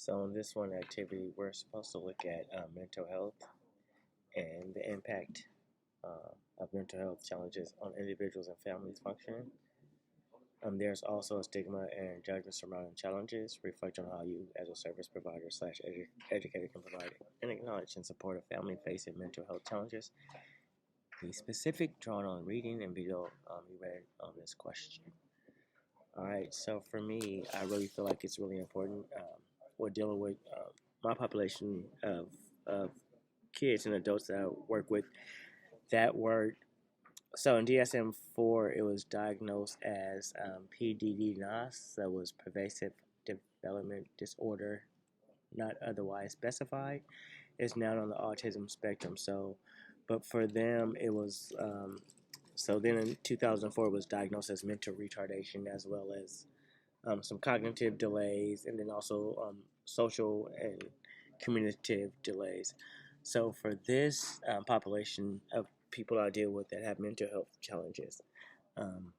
So in this one activity, we're supposed to look at mental health and the impact of mental health challenges on individuals and families functioning. There's also a stigma and judgment surrounding challenges. Reflect on how you, as a service provider slash educator, can provide and acknowledge and support a family facing mental health challenges. Be specific, drawn on reading and video you read on this question. All right, so for me, I really feel like it's really important. We're dealing with my population of kids and adults that I work with that were so in DSM-4 it was diagnosed as PDD-NOS, that was pervasive development disorder, not otherwise specified. It's now on the autism spectrum. So, but for them it was so then in 2004 it was diagnosed as mental retardation as well as some cognitive delays and then also social and communicative delays. So for this population of people I deal with that have mental health challenges, um,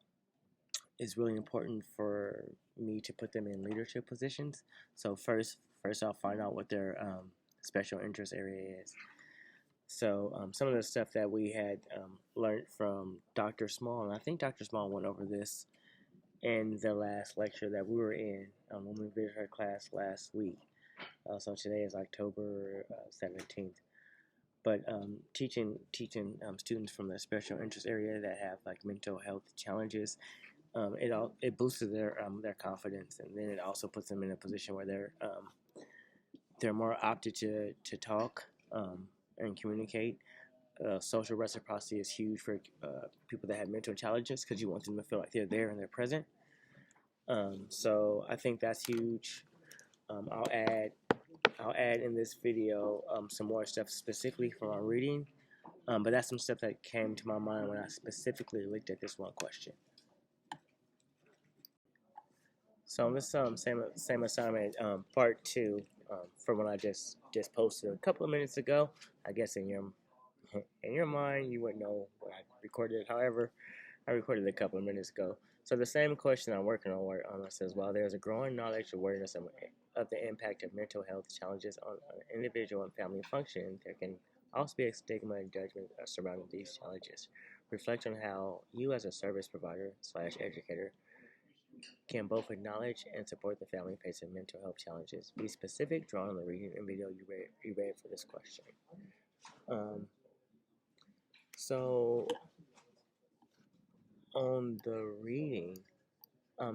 it's really important for me to put them in leadership positions. So first I'll find out what their special interest area is. So some of the stuff that we had learned from Dr. Small, and I think Dr. Small went over this in the last lecture that we were in when we visited her class last week. So today is October 17th. But teaching students from the special interest area that have like mental health challenges, it boosts their confidence, and then it also puts them in a position where they're more opted to talk and communicate. Social reciprocity is huge for people that have mental challenges because you want them to feel like they're there and they're present. So I think that's huge. I'll add in this video some more stuff specifically from our reading, but that's some stuff that came to my mind when I specifically looked at this one question. So this same assignment, part 2, from what I just posted a couple of minutes ago. I guess in your mind you wouldn't know what I recorded. However, I recorded a couple of minutes ago. So the same question I'm working on it says, while there's a growing knowledge awareness of the impact of mental health challenges on individual and family function, there can also be a stigma and judgment surrounding these challenges. Reflect on how you, as a service provider slash educator, can both acknowledge and support the family facing mental health challenges. Be specific, drawn on the reading and video you read for this question. So on the reading,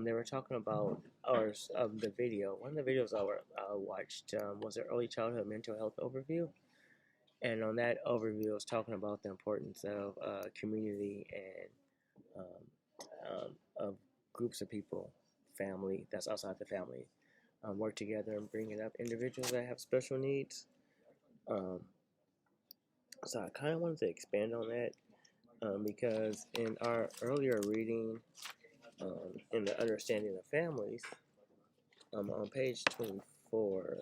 they were talking about, or the video. One of the videos I watched was an early childhood mental health overview, and on that overview, it was talking about the importance of community and of groups of people, family that's outside the family, work together and bringing up individuals that have special needs. So I kind of wanted to expand on that because in our earlier reading, in the understanding of families, on page 24,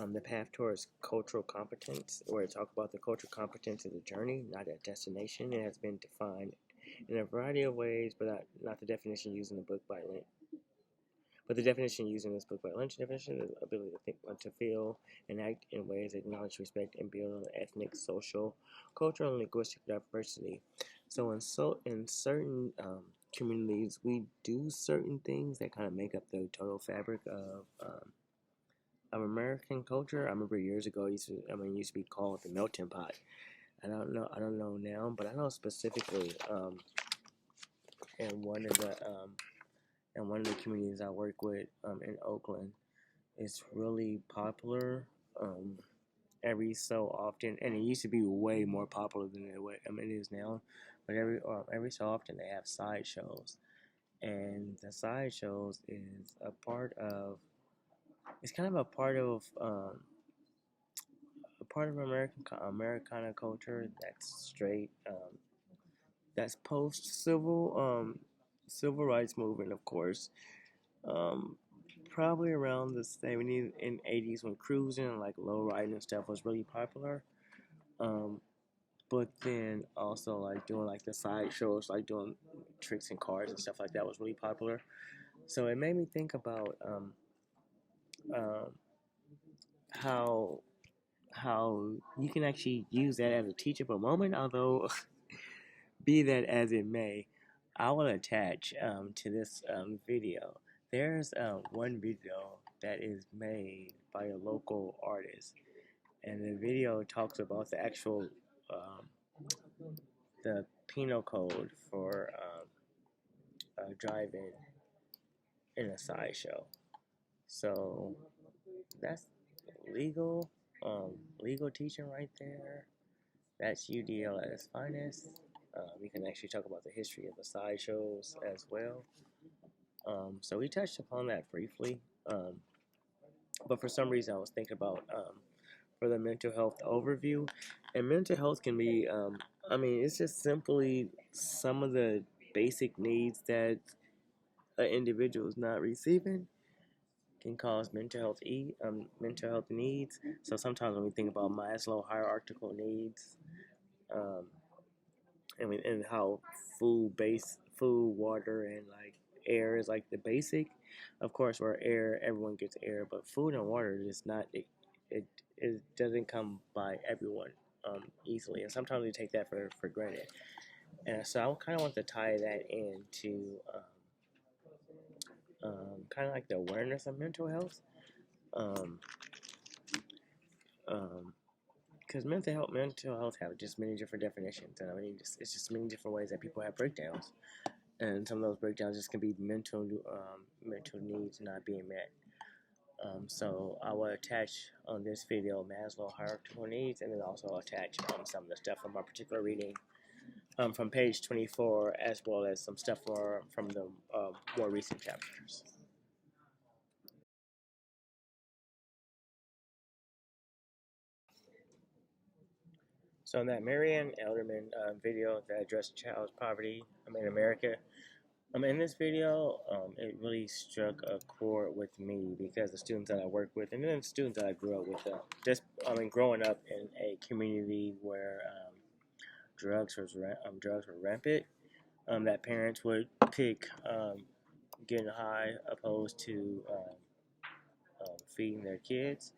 the path towards cultural competence, where it talks about the cultural competence is a journey, not a destination. It has been defined in a variety of ways, but not the definition used in the book by Lynch. But the definition used in this book by Lynch definition is ability to think, want to feel, and act in ways that acknowledge, respect, and build on ethnic, social, cultural, and linguistic diversity. So in certain communities, we do certain things that kind of make up the total fabric of American culture. I remember years ago, it used to be called the melting pot. I don't know now, but I know specifically in one of the communities I work with in Oakland, it's really popular every so often, and it used to be way more popular than it is now. But every so often they have sideshows, and the sideshows is a part of. It's kind of a part of Americana culture that's straight, that's post civil rights movement, of course. Um, Probably around the 70s and 80s when cruising and like low riding and stuff was really popular. Um, but then also like doing like the side shows, like doing tricks in cars and stuff like that was really popular. So it made me think about um, how you can actually use that as a teachable moment. Although, be that as it may, I will attach to this video. There's one video that is made by a local artist, and the video talks about the actual um, the penal code for driving in a sideshow. So that's legal, legal teaching right there. That's UDL at its finest. We can actually talk about the history of the sideshows as well. So we touched upon that briefly, but for some reason I was thinking about for the mental health overview, and mental health can be, I mean, it's just simply some of the basic needs that an individual is not receiving can cause mental health needs. So sometimes when we think about Maslow hierarchical needs, um, and how food, water, and like air is like the basic. Of course, where air, everyone gets air, but food and water is not. It doesn't come by everyone easily, and sometimes we take that for granted. And so I kind of want to tie that into kind of like the awareness of mental health. Um, because mental health have just many different definitions, and I mean, it's just many different ways that people have breakdowns, and some of those breakdowns just can be mental needs not being met. So I will attach on this video Maslow hierarchical needs, and then also attach some of the stuff from our particular reading from page 24, as well as some stuff from the more recent chapters. So in that Marianne Elderman video that addressed child poverty in America, in this video, it really struck a chord with me because the students that I work with, and then the students that I grew up with, growing up in a community where drugs were rampant, that parents would pick getting high opposed to feeding their kids.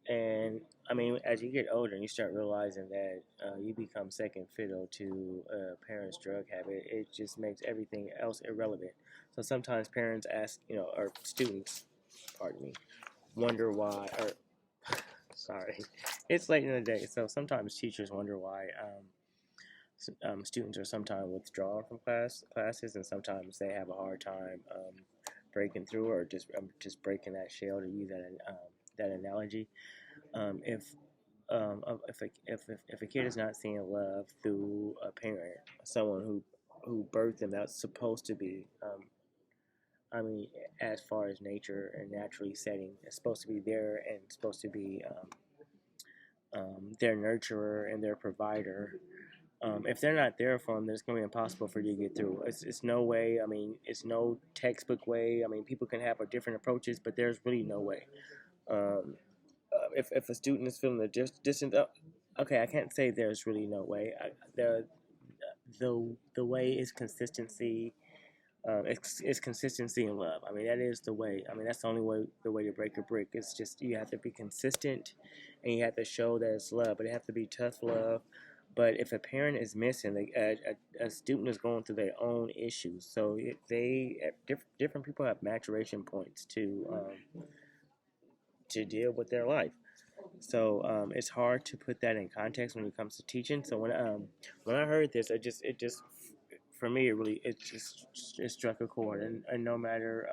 And I mean, as you get older and you start realizing that you become second fiddle to a parent's drug habit, it just makes everything else irrelevant. So sometimes parents ask, or students, pardon me, wonder why, or sorry, it's late in the day. So sometimes teachers wonder why students are sometimes withdrawn from classes, and sometimes they have a hard time breaking through, or just breaking that shell, to use that analogy. If if a kid is not seeing love through a parent, someone who birthed them, that's supposed to be, I mean, as far as nature and naturally setting, it's supposed to be there and it's supposed to be their nurturer and their provider. If they're not there for them, then it's going to be impossible for you to get through. It's no way. I mean, it's no textbook way. I mean, people can have different approaches, but there's really no way. Um, if a student is feeling the distance, okay, I can't say there's really no way. The way is consistency. It's consistency in love. I mean, that is the way. I mean, that's the only way. The way to break a brick. It's just you have to be consistent, and you have to show that it's love. But it has to be tough love. But if a parent is missing, a student is going through their own issues. So different people have maturation points to deal with their life. So it's hard to put that in context when it comes to teaching. So when I heard this, it just for me it struck a chord. And no matter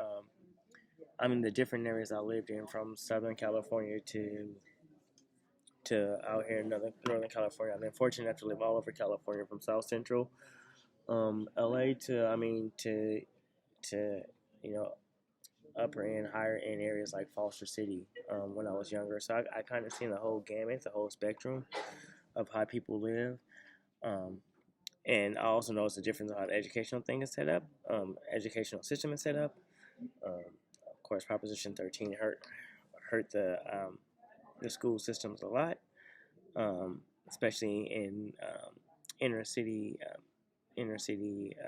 the different areas I lived in, from Southern California to out here in Northern California. I've been fortunate enough to live all over California, from South Central LA to upper end, higher end areas like Foster City when I was younger. So I kind of seen the whole gamut, the whole spectrum of how people live. Um, and I also noticed the difference of how the educational thing is set up, educational system is set up. Of course, Proposition 13 hurt the school systems a lot, especially in inner city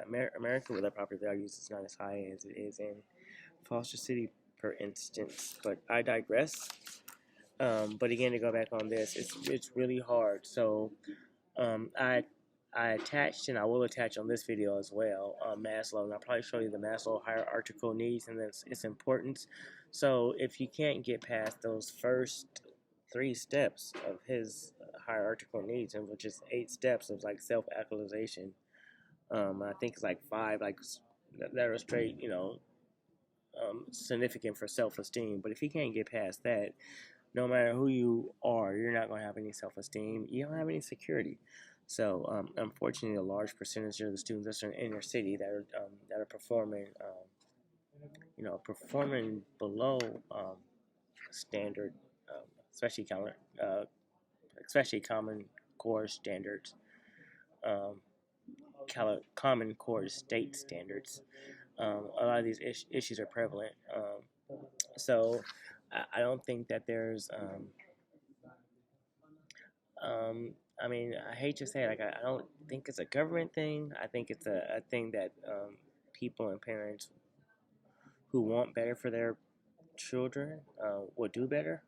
America, where the property values is not as high as it is in Foster City, for instance. But I digress. But again, to go back on this, it's really hard. So I attached, and I will attach on this video as well, Maslow, and I'll probably show you the Maslow hierarchical needs and its importance. So if you can't get past those first 3 steps of his hierarchical needs, and which is 8 steps of like self-actualization, I think it's like 5 like that are straight, significant for self-esteem. But if you can't get past that, no matter who you are, you're not going to have any self-esteem. You don't have any security. So, unfortunately, a large percentage of the students that are in inner city that are performing, performing below standard, um, especially especially Common Core standards, um, Common Core state standards. A lot of these issues are prevalent. So, I don't think that there's I mean, I hate to say it, like I don't think it's a government thing. I think it's a thing that people and parents who want better for their children will do better.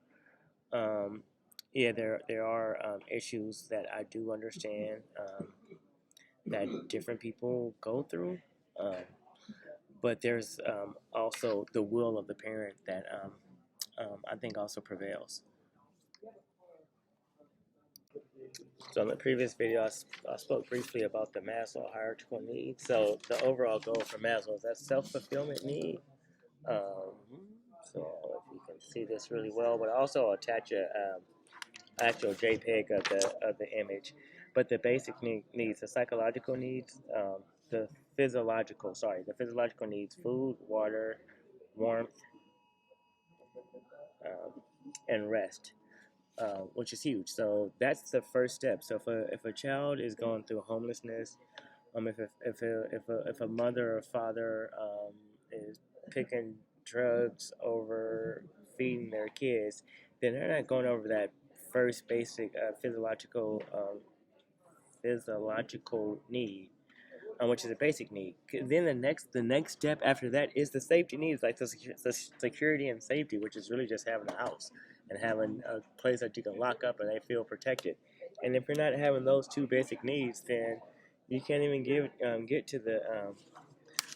Um, yeah, there are issues that I do understand that different people go through, um, but there's also the will of the parent that I think also prevails. So in the previous video, I spoke briefly about the Maslow hierarchical needs. So the overall goal for Maslow is that self-fulfillment need. Um, so if you can see this really well, but I also attach a actual JPEG of the image. But the basic needs, the psychological needs, the physiological needs: food, water, warmth, um, and rest. Which is huge. So that's the first step. So if a child is going through homelessness, if a mother or father is picking drugs over feeding their kids, then they're not going over that first basic physiological need, which is a basic need. Then the next step after that is the safety needs, like the security and safety, which is really just having a house and having a place that you can lock up and they feel protected. And if you're not having those 2 basic needs, then you can't even get to the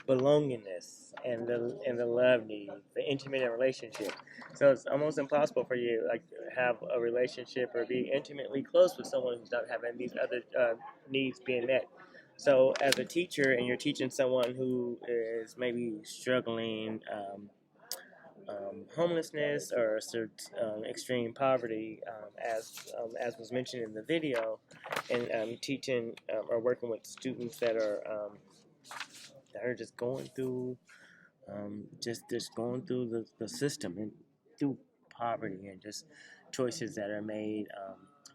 belongingness and the love need, the intimate relationship. So it's almost impossible for you like have a relationship or be intimately close with someone who's not having these other needs being met. So as a teacher, and you're teaching someone who is maybe struggling. Homelessness or extreme poverty, as was mentioned in the video, and teaching or working with students that are just going through just going through the system and through poverty and just choices that are made,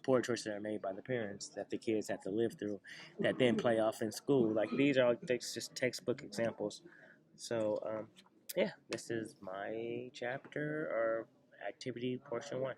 poor choices that are made by the parents that the kids have to live through, that then play off in school. Like these are just textbook examples. So yeah, this is my chapter or activity portion 1.